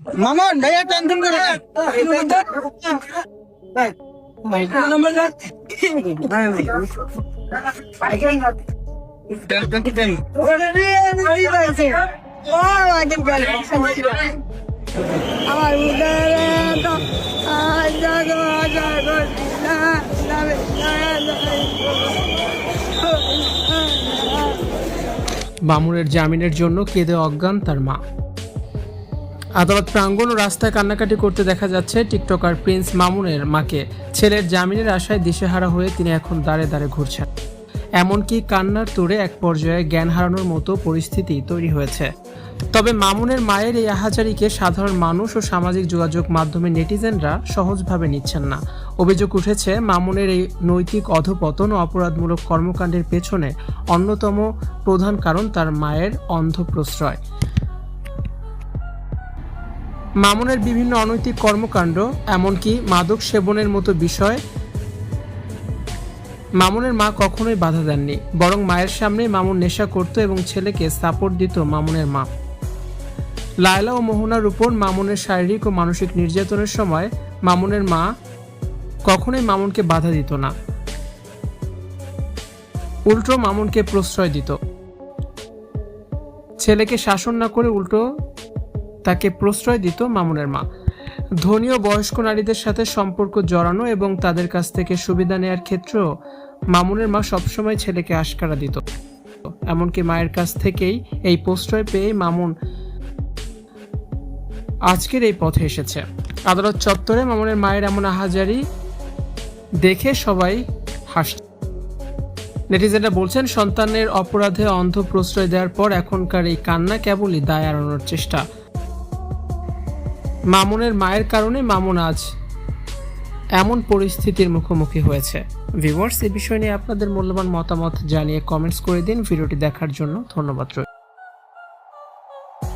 মামুন ভাইয়া টেনশন করে না। টেনশন কি দেন? আমার মামুনের জামিনের জন্য কেঁদে অজ্ঞান তার মা। আদালত প্রাঙ্গণ ও রাস্তায় কান্নাকাটি করতে দেখা যাচ্ছে টিকটকার প্রিন্স মামুনের মাকে। ছেলের জামিনের আশায় দিশেহারা হয়ে তিনি এখন দাঁড়ে দাঁড়ে ঘুরছেন। এমনকি কান্নার তোড়ে এক পর্যায়ে জ্ঞান হারানোর মতো পরিস্থিতি তৈরি হয়েছে। তবে মামুনের মায়ের এই আহাজারিকে সাধারণ মানুষ ও সামাজিক যোগাযোগ মাধ্যমে নেটিজেনরা সহজভাবে নিচ্ছেন না। অভিযোগ উঠেছে, মামুনের এই নৈতিক অধঃপতন ও অপরাধমূলক কর্মকাণ্ডের পেছনে অন্যতম প্রধান কারণ তার মায়ের অন্ধ প্রশ্রয়। মামুনের বিভিন্ন অনৈতিক কর্মকাণ্ড, এমনকি মাদক সেবনের মতো বিষয় মামুনের মা কখনোই বাধা দেননি, বরং মায়ের সামনে মামুন নেশা করত এবং ছেলেকে সাপোর্ট দিত মামুনের মা। লায়লা ও মোহনার উপর মামুনের শারীরিক ও মানসিক নির্যাতনের সময় মামুনের মা কখনোই মামুনকে বাধা দিত না, উল্টো মামুনকে প্রশ্রয় দিত। ছেলেকে শাসন না করে উল্টো তাকে প্রশ্রয় দিত মামুনের মা। ধনী ও বয়স্ক নারীদের সাথে সম্পর্ক জড়ানো এবং তাদের কাছ থেকে সুবিধা নেয়ার ক্ষেত্রেও মামুনের মা সবসময় ছেলেকে আশকারা দিত। এমনকি মায়ের কাছ থেকেই এই প্রশ্রয় পেয়ে মামুন আজকের এই পথে এসেছে। আদালত চত্বরে মামুনের মায়ের এমন আহাজারি দেখে সবাই হাসছে। নেটিজেনরা বলছেন, সন্তানের অপরাধে অন্ধ প্রশ্রয় দেওয়ার পর এখনকার এই কান্না কেবলই দায় এড়ানোর চেষ্টা। মামুনের মায়ের কারণে মামুন আজ এমন পরিস্থিতির মুখোমুখি হয়েছে। ভিউয়ার্স, এই বিষয় নিয়ে আপনাদের মূল্যবান মতামত জানিয়ে কমেন্টস করে দিন। ভিডিওটি দেখার জন্য ধন্যবাদ।